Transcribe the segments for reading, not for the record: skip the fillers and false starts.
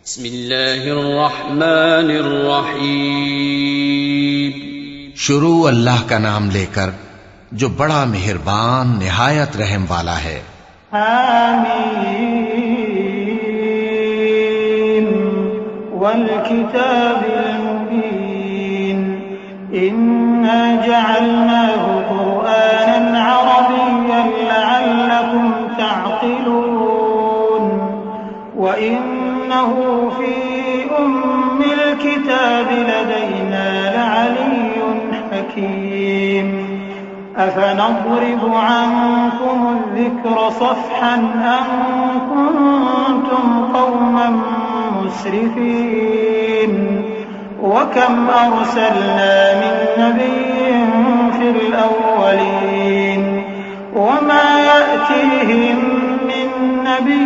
बिस्मिल्लाहिर्रहमानिर्रहीम। शुरू अल्लाह का नाम लेकर जो बड़ा मेहरबान निहायत रहम वाला है। आमीन वल किताबिल मुबीन इन्ना जअलनाहु कुरआनन अरबिय्यन लअल्लकुम तअक़िलून व इन्नहु फी उम्मिल किताबि लदैना लअलिय्युन हकीम। अफनضرب عنكم الذكر صفحا أن كنتم قوما مسرفين وكم أرسلنا من نبي في الأولين وما يأتيهم من نبي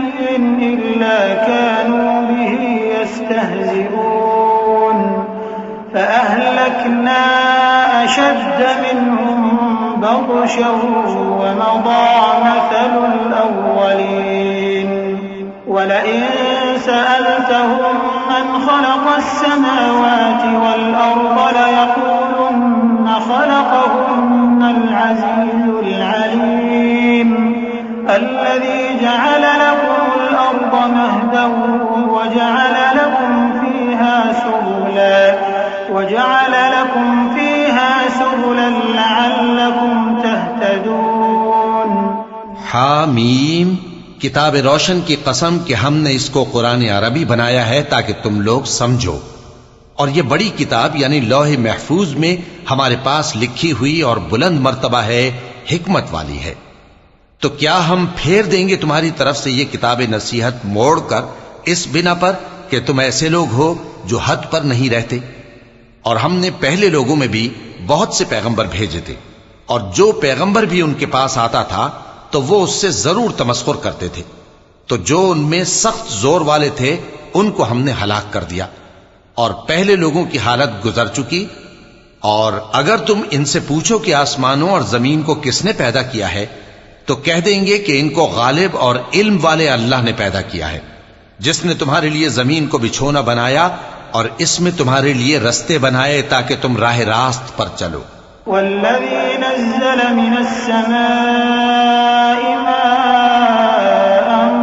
إلا كانوا به يستهزئون فأهلكنا أشد منهم بطشا ومضى مثل الأولين ولئن سألتهم من خلق السماوات والأرض ليقولن خلقهن العزيز العليم الذي جعل لكم الأرض مهدا وجعل لكم فيها سبلا لعلكم تهتدون। हामीम किताब रोशन की कसम कि हमने इसको कुरान अरबी बनाया है ताकि तुम लोग समझो। और ये बड़ी किताब यानी लौह महफूज में हमारे पास लिखी हुई और बुलंद मर्तबा है, हिकमत वाली है। तो क्या हम फेर देंगे तुम्हारी तरफ से ये किताब नसीहत मोड़कर इस बिना पर कि तुम ऐसे लोग हो जो हद पर नहीं रहते। और हमने पहले लोगों में भी बहुत से पैगंबर भेजे थे और जो पैगंबर भी उनके पास आता था तो वो उससे जरूर तमस्खुर करते थे। तो जो उनमें सख्त जोर वाले थे उनको हमने हलाक कर दिया और पहले लोगों की हालत गुजर चुकी। और अगर तुम इनसे पूछो कि आसमानों और जमीन को किसने पैदा किया है तो कह देंगे कि इनको गालिब और इल्म वाले अल्लाह ने पैदा किया है, जिसने तुम्हारे लिए जमीन को बिछोना बनाया और इसमें तुम्हारे लिए रस्ते बनाए ताकि तुम राह रास्त पर चलो। वल्लज़ी नज़्ज़ल मिनस्समाइ माअन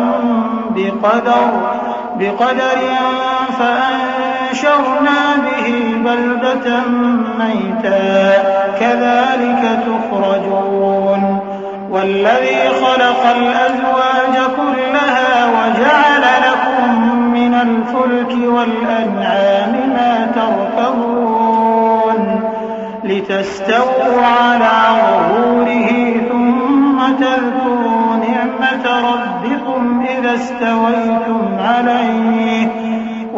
बिक़दरिन फ़अन्शरना बिही बल्दतन मैता कज़ालिक तुख़रजून। वल्लज़ी ख़लक़ल अज़वाज कुल्लहा वजअल लकुम मिनल फुल्कि वल अनआमि मा तर्कबून लितस्तवू अला ज़ुहूरिही थुम्म तज़कुरू निअमत रब्बिकुम इज़ा इस्तवैतुम अलैहि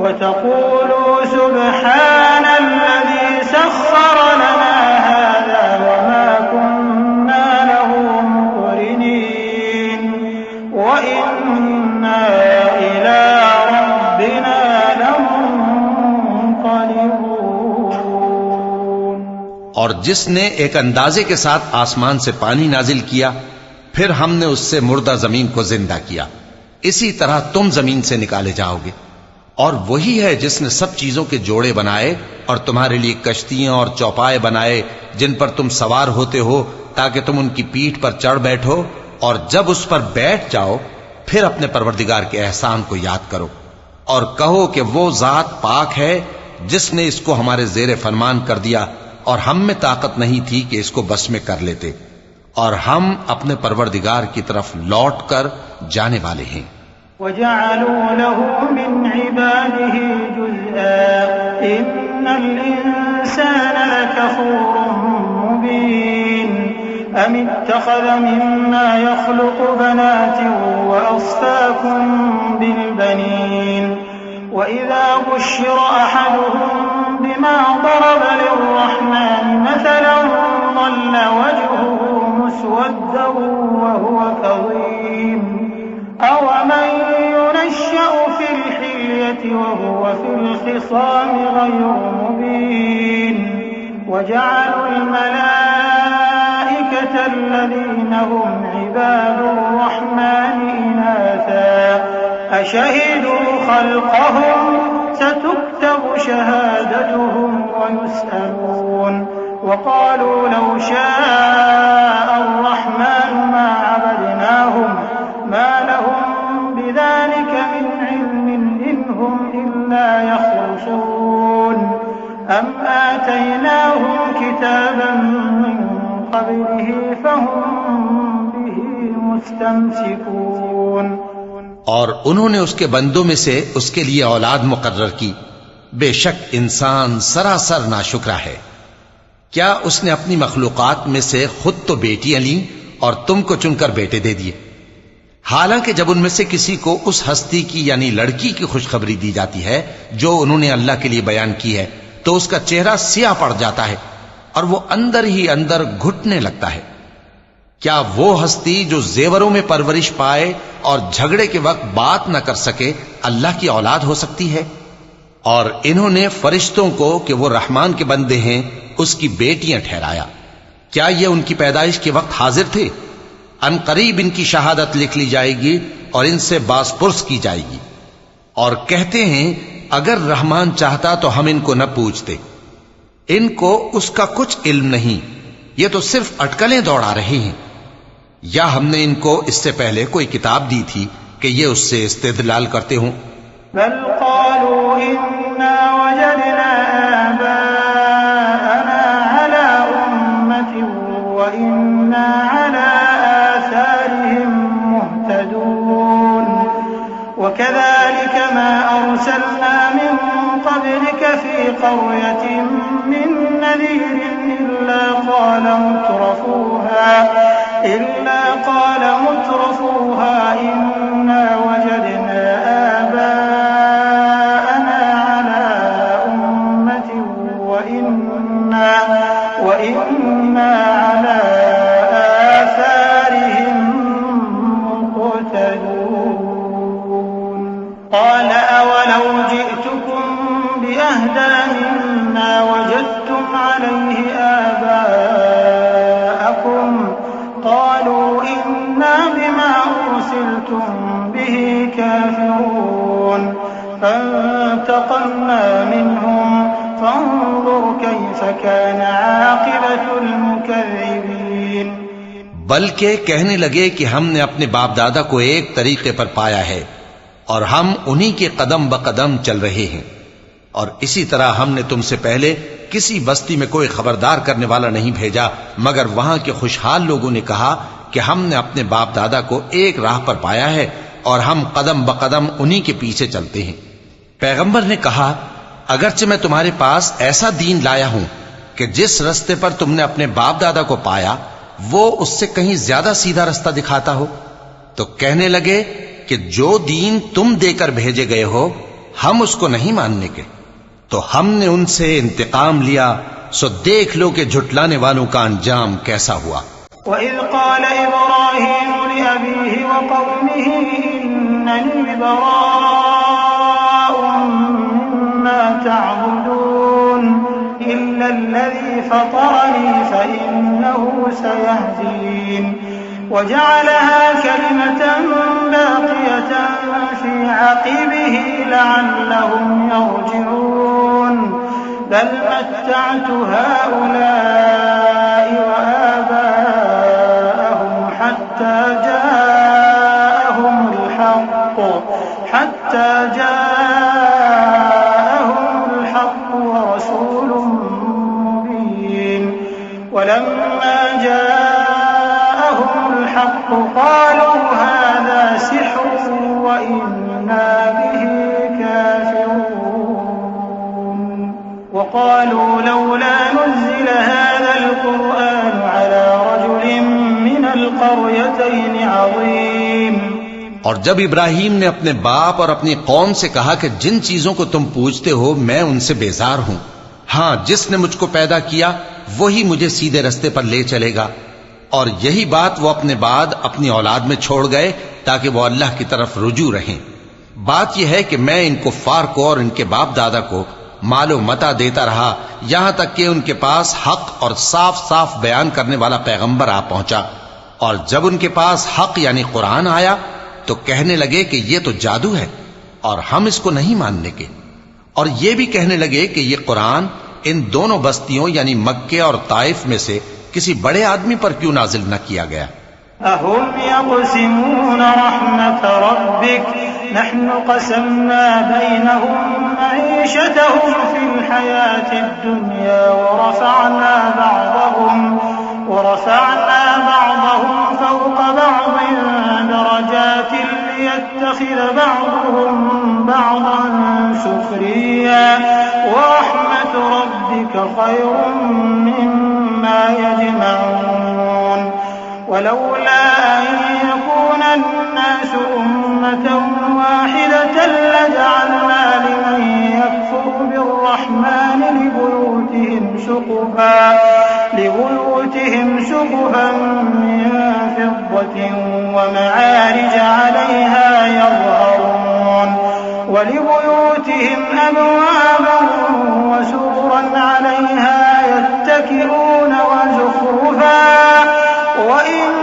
व तक़ूलू सुब्हानल्लज़ी सख़्ख़र लना हाज़ा व मा कुन्ना लहु मुक़रिनीन व इन्ना इला रब्बिना लमुन्क़लिबून। और जिसने एक अंदाजे के साथ आसमान से पानी नाजिल किया फिर हमने उससे मुर्दा जमीन को जिंदा किया, इसी तरह तुम जमीन से निकाले जाओगे। और वही है जिसने सब चीजों के जोड़े बनाए और तुम्हारे लिए कश्तियां और चौपाए बनाए जिन पर तुम सवार होते हो ताकि तुम उनकी पीठ पर चढ़ बैठो और जब उस पर बैठ जाओ फिर अपने परवरदिगार के एहसान को याद करो और कहो कि वो जात पाक है जिसने इसको हमारे जेरे फरमान कर दिया और हम में ताकत नहीं थी कि इसको बस में कर लेते और हम अपने परवरदिगार की तरफ लौट कर जाने वाले हैं। वजअलू लहू मिन इबादिही जुज़आ इन्नल इंसान लकफूरुन मुबीन अम इत्तख़ज़ मिम्मा यख़्लुक़ु बनातिन व अस्फ़ाकुम बिल बनीन व इज़ा बुश्शिरा अहदुहुम बिमा ضرب लिर्रहमान मसलन ظل वजहुहु मुस्वद्दन वहुव कज़ीम अवमन युनश्शअ फ़िल हिल्यति वहुव फ़िल ख़िसाम ग़ैरु मुबीन वजअलुल मलाइकता अल्लज़ीना हुम इबादुर्रहमान इनासा अशहिदू ख़ल्क़हुम सतुक्तब शहादतुहुम व युसअलून वक़ालू लौ शाअ अर्रहमानु मा अबदनाहुम मा लहुम बिज़ालिक मिन इल्मिन इन हुम इल्ला यख़रुसून अम आतैनाहुम किताबन मिन क़ब्लिही फ़हुम बिही मुस्तमसिकून। और उन्होंने उसके बंदों में से उसके लिए औलाद मुकर्रर की। बेशक इंसान सरासर नाशुक्रा है। क्या उसने अपनी मखलूकात में से खुद तो बेटियां ली और तुमको चुनकर बेटे दे दिए? हालांकि जब उनमें से किसी को उस हस्ती की यानी लड़की की खुशखबरी दी जाती है जो उन्होंने अल्लाह के लिए बयान की है, तो उसका चेहरा सियाह पड़ जाता है और वो अंदर ही अंदर घुटने लगता है। क्या वो हस्ती जो जेवरों में परवरिश पाए और झगड़े के वक्त बात न कर सके अल्लाह की औलाद हो सकती है? और इन्होंने फरिश्तों को कि वो रहमान के बंदे हैं उसकी बेटियां ठहराया। क्या ये उनकी पैदाइश के वक्त हाजिर थे? अनकरीब इनकी शहादत लिख ली जाएगी और इनसे बासपुर्स की जाएगी। और कहते हैं अगर रहमान चाहता तो हम इनको न पूछते। इनको उसका कुछ इल्म नहीं, ये तो सिर्फ अटकलें दौड़ा रहे हैं। या हमने इनको इससे पहले कोई किताब दी थी कि ये उससे इस्तेदलाल करते हों? बल क़ालू इन्ना वजदना आबाअना अला उम्मतिन व इन्ना अला आसारिहिम मुहतदून व कज़ालिक मा अरसलना मिन क़ब्लिक फ़ी क़र्यतिन मिन नज़ीरिन इल्ला क़ाल मुत्रफूहा इन्ना वजदना आबाअना अला उम्मतिन व इन्ना अला आसारिहिम मुक़तदून। क़ाल अवलौ जि'तुकुम बिअहदा मिम्मा वजदतुम अलैहि आबाअकुम क़ालू इन्ना बिमा उर्सिलतुम बिही काफ़िरून फ़ंतक़म्ना मिन्हुम फ़ंज़ुर कैफ़ कान आक़िबतुल मुकज़्ज़िबीन। बल्कि कहने लगे कि हमने अपने बाप दादा को एक तरीके पर पाया है और हम उन्हीं के कदम ब कदम चल रहे हैं। और इसी तरह हमने तुमसे पहले किसी बस्ती में कोई खबरदार करने वाला नहीं भेजा मगर वहां के खुशहाल लोगों ने कहा कि हमने अपने बाप दादा को एक राह पर पाया है और हम कदम ब कदम उन्हीं के पीछे चलते हैं। पैगंबर ने कहा अगरचे मैं तुम्हारे पास ऐसा दीन लाया हूं कि जिस रास्ते पर तुमने अपने बाप दादा को पाया वो उससे कहीं ज्यादा सीधा रास्ता दिखाता हो, तो कहने लगे कि जो दीन तुम देकर भेजे गए हो हम उसको नहीं मानने के। तो हमने उनसे इंतकाम लिया, सो देख लो कि झुटलाने वालों का अंजाम कैसा हुआ। वइज़ क़ाल इब्राहीम लिअबीहि व क़ौमिहि इन्ननी बराअुम मिम्मा तअबुदून इल्लल्लज़ी फ़तरनी फ़इन्नहु सयहदीन वजअलहा कलिमतन बाक़ियतन फ़ी अक़िबिही लअल्लहुम यरजिऊन बल मत्तअतु हाउलाइ व आबाअहुम हत्ता जाअहुमुल हक़्क़ु व रसूलुम मुबीन वलम्मा जाअहुमुल हक़्क़ु क़ालू हाज़ा सिह्रुन व इन्ना बिही काफ़िरून व क़ालू लौला नुज़्ज़िल हाज़ल क़ुरआन अला रजुलिन मिनल क़र्यतैनि अज़ीम। और जब इब्राहीम ने अपने बाप और अपनी कौम से कहा कि जिन चीजों को तुम पूछते हो मैं उनसे बेजार हूं, हां जिसने मुझको पैदा किया वही मुझे सीधे रास्ते पर ले चलेगा। और यही बात वो अपने बाद अपनी औलाद में छोड़ गए ताकि वो अल्लाह की तरफ रुजू रहें। बात यह है कि मैं इन कुफ्फार को और इनके बाप दादा को मालो मता देता रहा यहां तक कि उनके पास हक और साफ साफ बयान करने वाला पैगंबर आ पहुंचा। और जब उनके पास हक यानी कुरान आया तो कहने लगे कि ये तो जादू है और हम इसको नहीं मानने के। और ये भी कहने लगे कि ये कुरान इन दोनों बस्तियों यानी मक्के और ताइफ में से किसी बड़े आदमी पर क्यों नाजिल न किया गया? अहुम यक़सिमून रहमत रब्बिक नहनु क़समना बैनहुम मईशतहुम फिल हयातिद दुनिया व रफ़अना बअदहुम फ़ौक़ बअदिन दरजातिन लियत्तख़िज़ बअदुहुम बअदन सुख़रिय्या व रहमतु रब्बिक ख़ैरुम मिम्मा यजमऊन वलौला अन यकूना अन्नास उम्मतन वाहिदतन लजअलना लिमन यकफुरु बिर्रहमान लिबुयूतिहिम सुक़ुफan मिन फिद्दतिन वमआरिज अलैहा यज़हरून वलिबुयूतिहिम अबवाबन वसुरुरन अलैहा यत्तकिऊन वज़ुख़रुफा वइन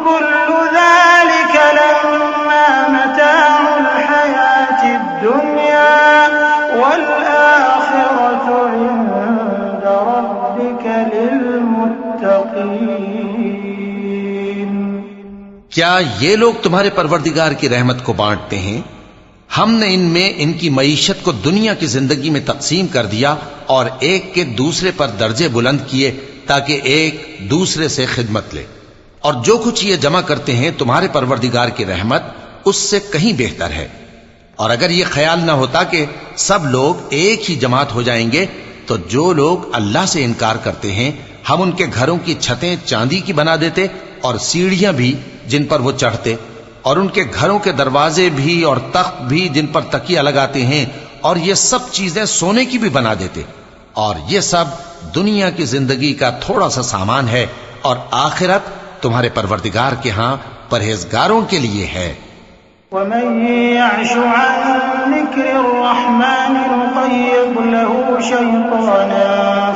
कुल्लु ज़ालिका लम्मा मताउल हयातिद दुनिया वल आखिरतु इंद रब्बिका लिलमुत्तक़ीन। क्या ये लोग तुम्हारे परवरदिगार की रहमत को बांटते हैं? हमने इनमें इनकी मईशत को दुनिया की जिंदगी में तकसीम कर दिया और एक के दूसरे पर दर्जे बुलंद किए ताकि एक दूसरे से खिदमत ले, और जो कुछ ये जमा करते हैं तुम्हारे परवरदिगार की रहमत उससे कहीं बेहतर है। और अगर ये ख्याल ना होता कि सब लोग एक ही जमात हो जाएंगे, तो जो लोग अल्लाह से इनकार करते हैं हम उनके घरों की छतें चांदी की बना देते और सीढ़ियां भी जिन पर वो चढ़ते, और उनके घरों के दरवाजे भी और तख्त भी जिन पर तकिया लगाते हैं, और ये सब चीजें सोने की भी बना देते। और ये सब दुनिया की जिंदगी का थोड़ा सा सामान है, और आखिरत तुम्हारे परवरदिगार के हां परहेजगारों के लिए है। वमन यअश अन ज़िक्रिर्रहमान नुक़य्यिद लहू शैतानन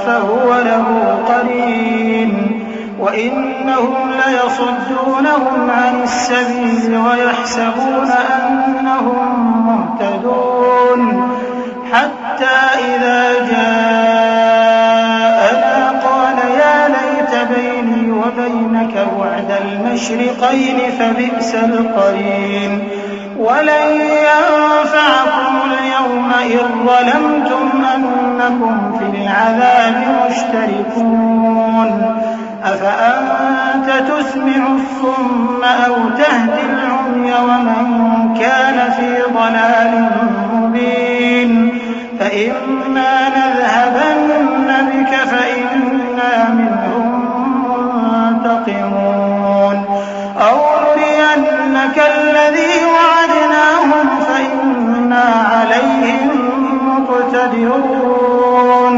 फहुव लहू क़रीन वइन्नहुम लयसुद्दूनहुम अनिस्सबील वयहसबून अन्नहुम मुहतदून हत्ता इज़ा जाअना क़ाल या लैत बैनी व बैनक बु'दल मशरिक़ैन फबि'सल क़रीन वलन यंफ़अकुमुल यौमा इज़ ज़लमतुम अन्नकुम फिल अज़ाबि मुश्तरिकून अफ़अन्त तुस्मि'ु अस्सुम्म औ तहदिल उम्य वमन कान फ़ी ضलालिन मुबीन फ़इम्मा नज़हबन्न बिक फ़इन्ना मिन्हुम मुंतक़िमून औ नुरियन्नक الذी वअदनाहुम फ़इन्ना अलैहिम मुक़तदिरून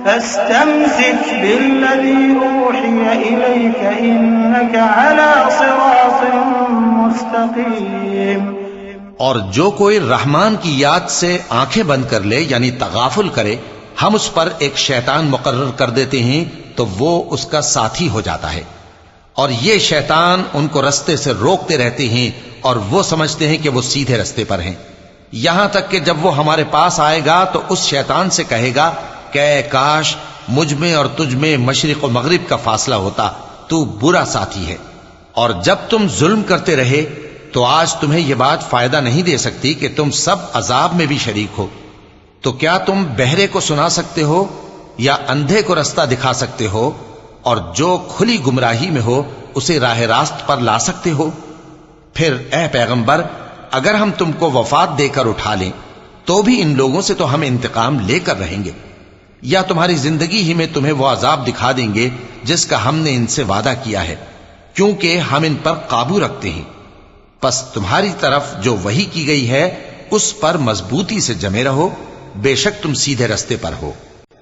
فاستمسك بالذي أوحي إليك إنك على صراط मुस्तकीम। और जो कोई रहमान की याद से आंखें बंद कर ले यानी तगाफुल करे, हम उस पर एक शैतान मुकर्रर कर देते हैं तो वो उसका साथी हो जाता है, और ये शैतान उनको रास्ते से रोकते रहते हैं और वो समझते हैं कि वो सीधे रास्ते पर हैं। यहां तक कि जब वो हमारे पास आएगा तो उस शैतान से कहेगा कि काश मुझ में और तुझ में मशरिक और मगरिब का फासला होता, तू बुरा साथी है। और जब तुम जुल्म करते रहे तो आज तुम्हें यह बात फायदा नहीं दे सकती कि तुम सब अजाब में भी शरीक हो। तो क्या तुम बहरे को सुना सकते हो या अंधे को रास्ता दिखा सकते हो, और जो खुली गुमराही में हो उसे राह रास्त पर ला सकते हो? फिर ए पैगंबर, अगर हम तुमको वफात देकर उठा लें तो भी इन लोगों से तो हम इंतकाम लेकर रहेंगे, या तुम्हारी जिंदगी ही में तुम्हें वो अजाब दिखा देंगे जिसका हमने इनसे वादा किया है, क्योंकि हम इन पर काबू रखते हैं। बस तुम्हारी तरफ जो वही की गई है उस पर मजबूती से जमे रहो, बेशक तुम सीधे रास्ते पर हो।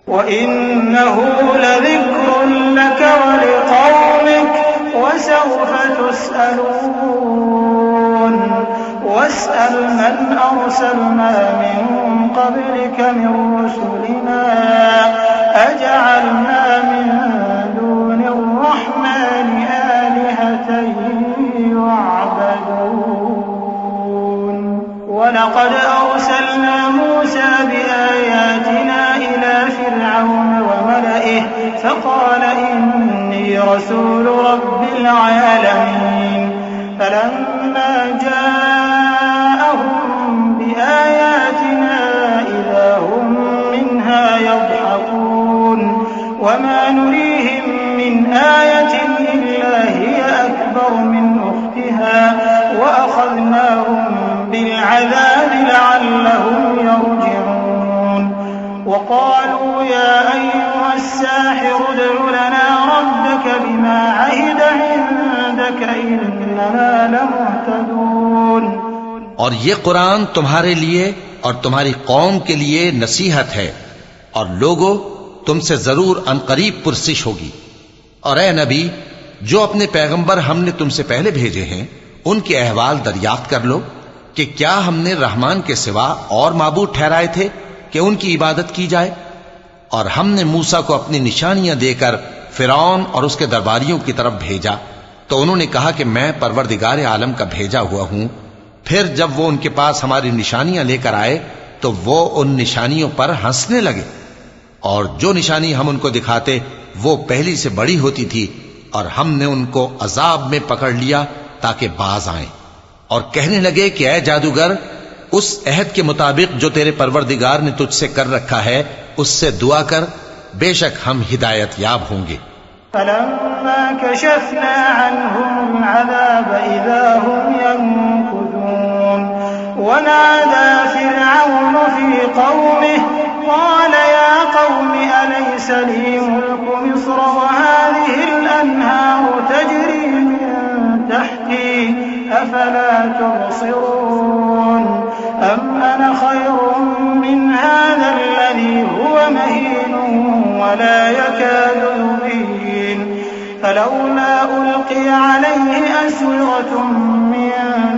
वइन्नहु लज़िक्रुन लक वलिक़ौमिक वसौफ़ तुस्अलून वस्अल मन अरसलना मिन क़ब्लिक मिन रुसुलिना अजअलना मिन दूनिर रहमानि आलिहतन युअबदून वलक़द अरसलना मूसा बिआयातिना رسول رب العالمين فلما جاءهم بآياتنا إذا هم منها يضحكون وما نريهم من آية إلا هي أكبر من أختها وأخذناهم بالعذاب لعلهم يرجعون وقالوا يا أيها الساحر ادع لنا ربك بما عهد عندك إننا لمهتدون। और ये कुरान तुम्हारे लिए और तुम्हारी कौम के लिए नसीहत है और लोगों तुमसे जरूर अनकरीब पुरसिश होगी। और ए नबी, जो अपने पैगंबर हमने तुमसे पहले भेजे हैं उनके अहवाल दरियाफ्त कर लो कि क्या हमने रहमान के सिवा और माबूद ठहराए थे कि उनकी इबादत की जाए। और हमने मूसा को अपनी निशानियां देकर फिरौन और उसके दरबारियों की तरफ भेजा तो उन्होंने कहा कि मैं परवरदिगार आलम का भेजा हुआ हूं। फिर जब वो उनके पास हमारी निशानियां लेकर आए तो वो उन निशानियों पर हंसने लगे और जो निशानी हम उनको दिखाते वो पहली से बड़ी होती थी और हमने उनको अजाब में पकड़ लिया ताकि बाज आए और कहने लगे कि ऐ जादूगर, उस अहद के मुताबिक जो तेरे परवरदिगार ने तुझसे कर रखा है उससे दुआ कर, बेशक हम हिदायत याब होंगे। فلما كشفنا عنهم العذاب إذا هم ينكثون ونادى فرعون في قومه قال يا قوم أليس لي ملك مصر وهذه الأنهار تجري من تحتي أفلا تبصرون أم أنا خير من هذا الذي هو مهين ولا يكاد يبين فلولا ألقي عليه أسورة من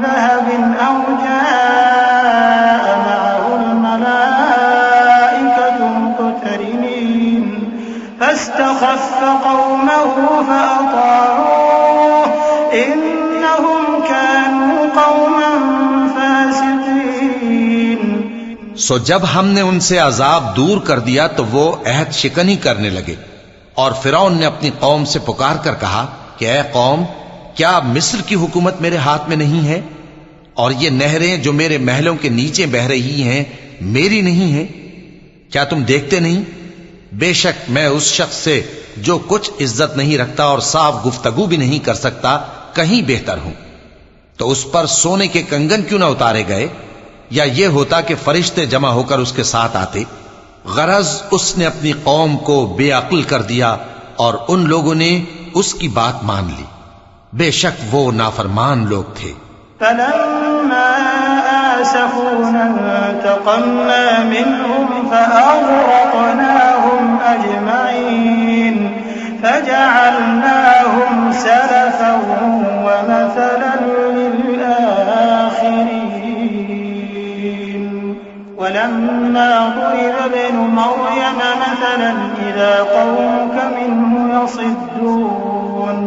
ذهب أو جاء معه الملائكة مقترنين فاستخف قومه فأطاعوه إنهم كانوا قوما فاسقين। सो जब हमने उनसे अजाब दूर कर दिया तो वो अहद शिकनी करने लगे और फिरौन ने अपनी कौम से पुकार कर कहा कि ऐ कौम, क्या मिस्र की हुकूमत मेरे हाथ में नहीं है और ये नहरें जो मेरे महलों के नीचे बह रही हैं मेरी नहीं है? क्या तुम देखते नहीं? बेशक मैं उस शख्स से जो कुछ इज्जत नहीं रखता और साफ गुफ्तगू भी नहीं कर सकता कहीं बेहतर हूं। तो उस पर सोने के कंगन क्यों न उतारे गए या यह होता कि फरिश्ते जमा होकर उसके साथ आते। गरज उसने अपनी कौम को बेअक्ल कर दिया और उन लोगों ने उसकी बात मान ली। बेशक वो नाफरमान लोग थे। फलम्मा आसफूना इंतक़म्ना मिनहुम फ़अग़रक़नाहुम अजमईन फ़जअलनाहुम सलफ़न व मसलन लिलआखिरीन वलम्मा ضرب ابن مريم مثلا إذا قومك منه يصدون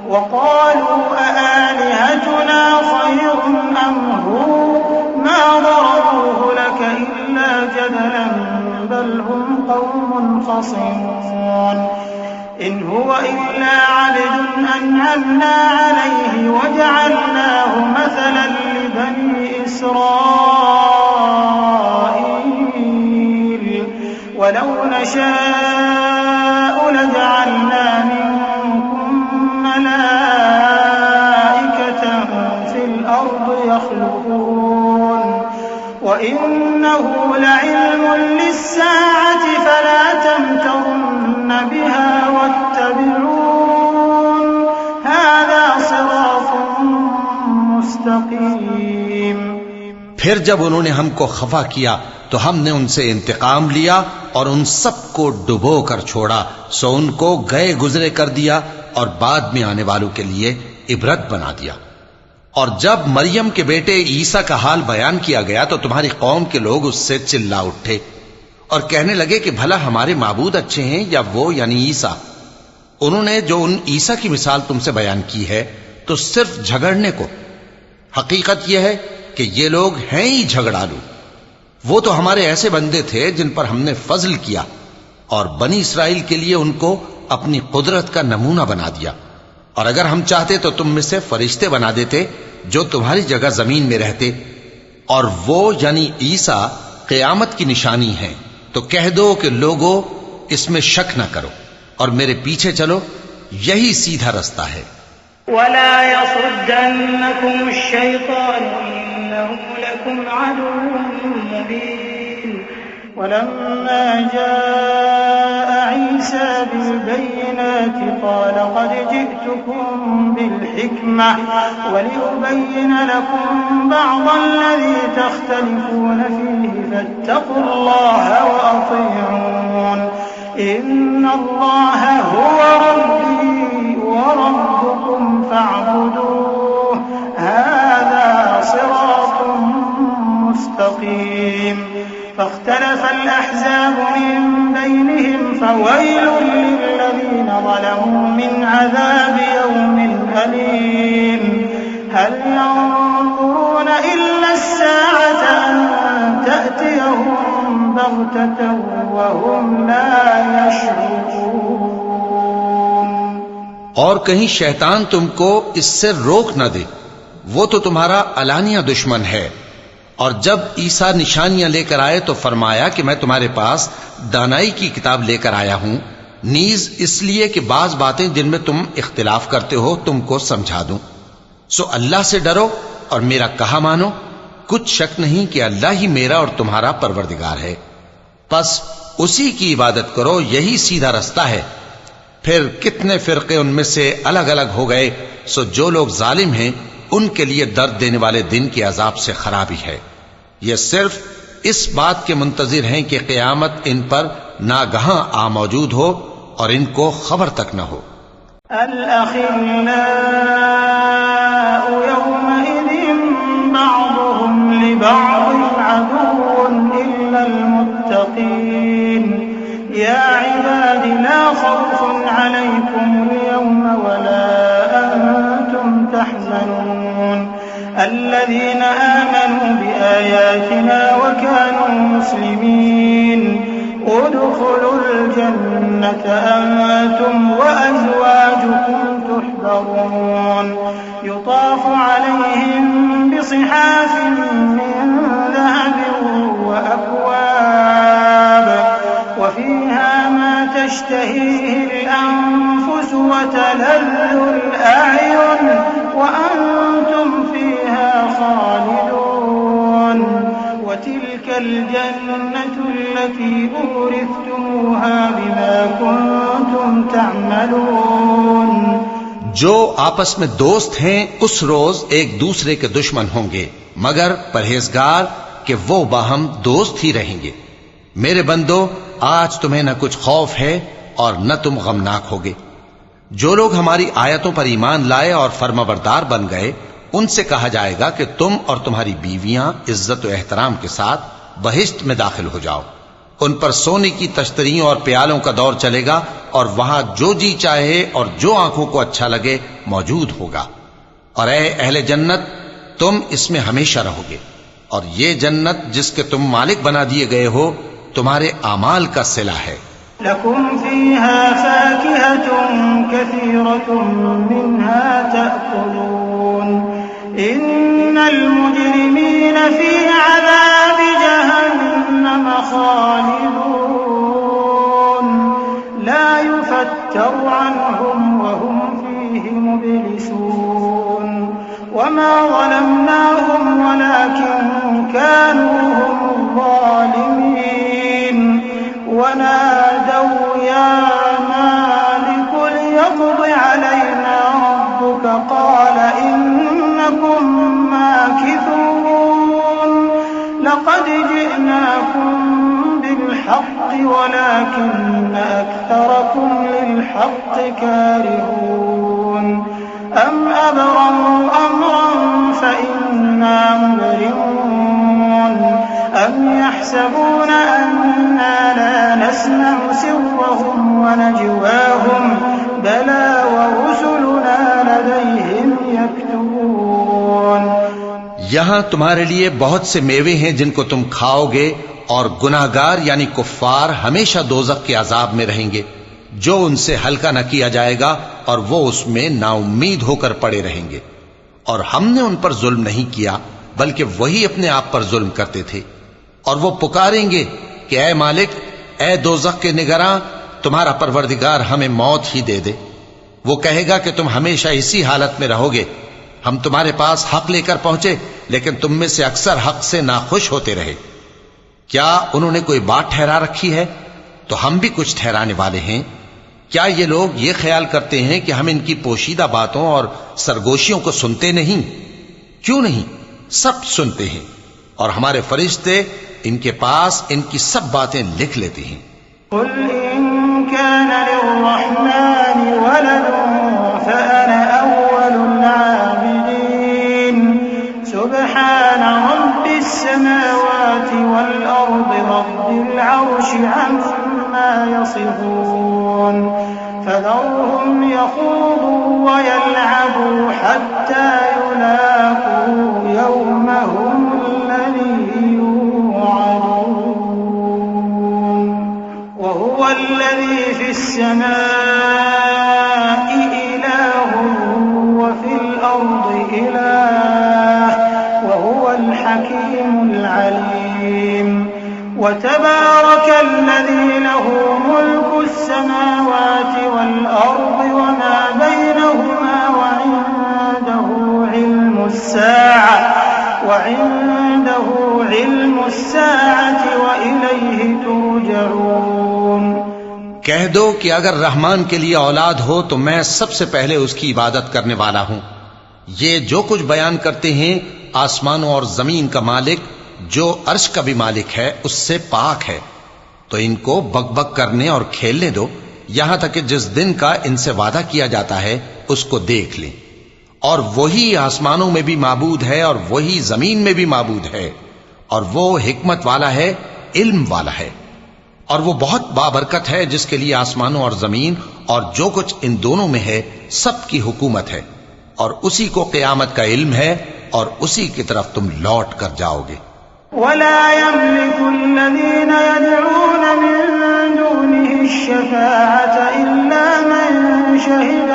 وقالوا أآلهتنا خير أم هو ما ضربوه لك إلا جدلا بل هم قوم خصمون إن هو إلا عبد أنعمنا عليه وجعلناه مثلا لبني إسرائيل ولو نشاء لجعلنا منكم ملائكة في الأرض يخلقون وإنه لعلم للساعة فلا تمترن بها واتبعون هذا صراط मुस्तकीम। फिर जब उन्होंने हमको खफा किया तो हमने उनसे इंतकाम लिया और उन सबको डुबो कर छोड़ा। सो उनको गए गुजरे कर दिया और बाद में आने वालों के लिए इबरत बना दिया। और जब मरियम के बेटे ईसा का हाल बयान किया गया तो तुम्हारी कौम के लोग उससे चिल्ला उठे और कहने लगे कि भला हमारे माबूद अच्छे हैं या वो यानी ईसा। उन्होंने जो उन ईसा की मिसाल तुमसे बयान की है तो सिर्फ झगड़ने को। हकीकत यह है कि ये लोग हैं ही झगड़ालू। वो तो हमारे ऐसे बंदे थे जिन पर हमने फजल किया और बनी इसराइल के लिए उनको अपनी कुदरत का नमूना बना दिया, और अगर हम चाहते तो तुम में से फरिश्ते बना देते जो तुम्हारी जगह जमीन में रहते, और वो यानी ईसा क़यामत की निशानी है। तो कह दो कि लोगों, इसमें शक न करो और मेरे पीछे चलो, यही सीधा रास्ता है। वला यसुद्दन्नकुम अश्शैतान इन्नहु लकुम अदुव्वुन मुबीन। वलम्मा जाअ ईसा बिल्बय्यिनाति क़ाल क़द जि'तुकुम बिल्हिक्मह वलिउबय्यिन लकुम बअदल्लज़ी तख्तलिफून फीहि फаттक़ुल्लाह वअतीऊन। इन्नल्लाह हुवा रब्बी व रब्बुकुम फ़अब्दूह हाज़ा सिरातुम मुस्तक़ीम। فاختلف الأحزاب من بينهم فويل للذين ظلموا من عذاب يوم أليم هل ينظرون إلا الساعة أن تأتيهم بغتة وهم لا يشعرون। और कहीं शैतान तुमको इससे रोक न दे, वो तो तुम्हारा अलानिया दुश्मन है। और जब ईसा निशानियां लेकर आए तो फरमाया कि मैं तुम्हारे पास दानाई की किताब लेकर आया हूं, नीज इसलिए कि बाज बातें जिनमें तुम इख्तिलाफ करते हो तुमको समझा दूं। सो अल्लाह से डरो और मेरा कहा मानो, कुछ शक नहीं कि अल्लाह ही मेरा और तुम्हारा परवरदिगार है। बस उसी की इबादत करो, यही सीधा रास्ता है। फिर कितने फिरके उनमें से अलग अलग हो गए। सो जो लोग जालिम हैं उनके लिए दर्द देने वाले दिन के अजाब से खराबी है। ये सिर्फ इस बात के मुंतजिर हैं कि क़यामत इन पर नागहां आ मौजूद हो और इनको खबर तक न हो। अल-अखिल्लाउ यौमइज़िन बअदुहुम लिबअदिन अदुव्वुन इल्लल मुत्तक़ीन या इबादी ला खौफुन अलैकुमुल यौमा वला अंतुम तहज़नून الذين آمنوا بآياتنا وكانوا مسلمين ادخلوا الجنة أنتم وأزواجكم تحبرون يطاف عليهم بصحاف من ذهب وأكواب وفيها ما تشتهيه الأنفس وتلذ الأعين وأنتم فيها خالدون وتلك الجنة التي أورثتموها بما كنتم تعملون। जो आपस में दोस्त हैं उस रोज एक दूसरे के दुश्मन होंगे, मगर परहेजगार कि वो बाहम दोस्त ही रहेंगे। मेरे बंदो, आज तुम्हें न कुछ खौफ है और न तुम गमनाक होगे। जो लोग हमारी आयतों पर ईमान लाए और फर्माबरदार बन गए, उनसे कहा जाएगा कि तुम और तुम्हारी बीवियां इज्जत और एहतराम के साथ बहिश्त में दाखिल हो जाओ। उन पर सोने की तश्तरियों और प्यालों का दौर चलेगा और वहां जो जी चाहे और जो आंखों को अच्छा लगे मौजूद होगा। और ऐ अहले जन्नत, तुम इसमें हमेशा रहोगे। और ये जन्नत जिसके तुम मालिक बना दिए गए हो, तुम्हारे आमाल का सिला है। लकुम फीहा फाकिहतुन कसीरतुन मिन्हा तअकुलून इन्नल मुजरिमीन फी अज़ाबि जहन्नम खालिदून ला युफत्तरु अन्हुम व हुम फीहि मुब्लिसून वमा ज़लमनाहुम वलाकिन कानू हुमुज़ ज़ालिमीन वनादौ या मालिक लियक़्दि अलैना रब्बुक क़ाल इन्नकुम माकिथून लक़द जिअनाकुम बिल्हक़्क़ि वलाकिन्न अक्थरकुम लिल्हक़्क़ि कारिहून अम अबरमू अम्रन फ़इन्ना मुबरिमून अम यहसबून अन्ना ला नस्मअु सिर्रहुम व नजवाहुम बला व रुसुलुना लदैहिम यक्तुबून। यहां तुम्हारे लिए बहुत से मेवे हैं जिनको तुम खाओगे, और गुनाहगार यानी कुफ्फार हमेशा दोजख के अजाब में रहेंगे। जो उनसे हल्का न किया जाएगा और वो उसमें नाउम्मीद होकर पड़े रहेंगे। और हमने उन पर जुल्म नहीं किया, बल्कि वही अपने आप पर जुल्म करते थे। और वो पुकारेंगे कि ऐ मालिक, ऐ दोज़ख के निगरां, तुम्हारा परवरदिगार हमें मौत ही दे दे। वो कहेगा कि तुम हमेशा इसी हालत में रहोगे। हम तुम्हारे पास हक लेकर पहुंचे, लेकिन तुम में से अक्सर हक से नाखुश होते रहे। क्या उन्होंने कोई बात ठहरा रखी है? तो हम भी कुछ ठहराने वाले हैं। क्या ये लोग ये ख्याल करते हैं कि हम इनकी पोशीदा बातों और सरगोशियों को सुनते नहीं? क्यों नहीं, सब सुनते हैं, और हमारे फरिश्ते इनके पास इनकी सब बातें लिख लेते हैं। फज़रहुम यख़ूदू व यलअबू हत्ता युलाक़ू यौमहुम अल्लज़ी युअदून व हुवा अल्लज़ी फ़िस्समाइ इलाहुन व फ़िल अर्दि इलाह व हुवल हकीमुल अलीम। व तबारकल्लज़ी लहू मुल्कुस समावाति वल अर्दि व मा बैनहुमा व इंदहु इल्मुस साअति व इलैहि तुरजऊन। कह दो कि अगर रहमान के लिए औलाद हो तो मैं सबसे पहले उसकी इबादत करने वाला हूं। ये जो कुछ बयान करते हैं, आसमानों और जमीन का मालिक, जो अर्श का भी मालिक है, उससे पाक है। तो इनको बकबक करने और खेलने दो, यहां तक कि जिस दिन का इनसे वादा किया जाता है उसको देख लें। और वही आसमानों में भी माबूद है और वही जमीन में भी माबूद है, और वो हिकमत वाला है, इल्म वाला है। और वो बहुत बाबरकत है, जिसके लिए आसमानों और जमीन और जो कुछ इन दोनों में है सबकी हुकूमत है। और उसी को क़यामत का इल्म है, और उसी की तरफ तुम लौट कर जाओगे। वला यमलिकुल्लज़ीना यदऊन मिन दूनिहि श्शफ़ाअत इल्ला मन शहिद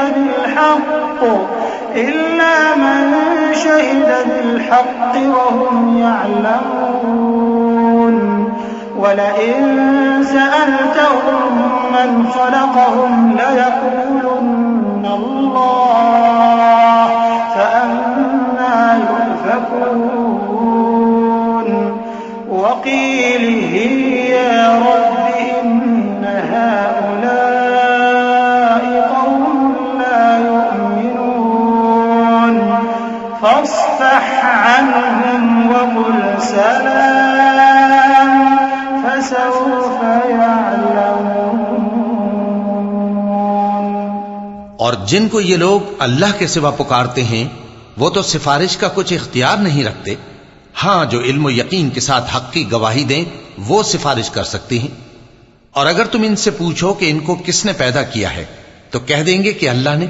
बिलहक़्क़ि वहुम यअलमून। वलइन सअलतहुम मन ख़लक़हुम लयक़ूलुन्न अल्लाह फ़अन्ना युफ़कून। वक़ीलिहि या रब्बि इन्न हाउलाइ क़ौमुन ला युमिनून फ़ास्फ़ह अन्हुम वक़ुल सलाम फ़सौफ़ यअलमून। और जिनको ये लोग अल्लाह के सिवा पुकारते हैं, वो तो सिफारिश का कुछ इख्तियार नहीं रखते। हां, जो इल्म यकीन के साथ हक की गवाही दें, वो सिफारिश कर सकती हैं। और अगर तुम इनसे पूछो कि इनको किसने पैदा किया है, तो कह देंगे कि अल्लाह ने।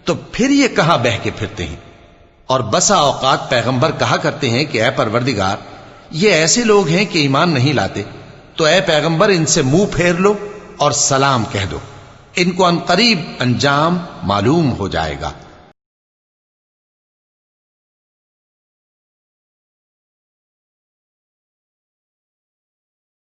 तो फिर ये कहां बह के फिरते हैं। और बसा औकात पैगंबर कहा करते हैं कि ऐ परवरदिगार, ये ऐसे लोग हैं कि ईमान नहीं लाते, तो ऐ पैगंबर इनसे मुंह फेर लो और सलाम कह दो, इनको अनकरीब अंजाम मालूम हो जाएगा।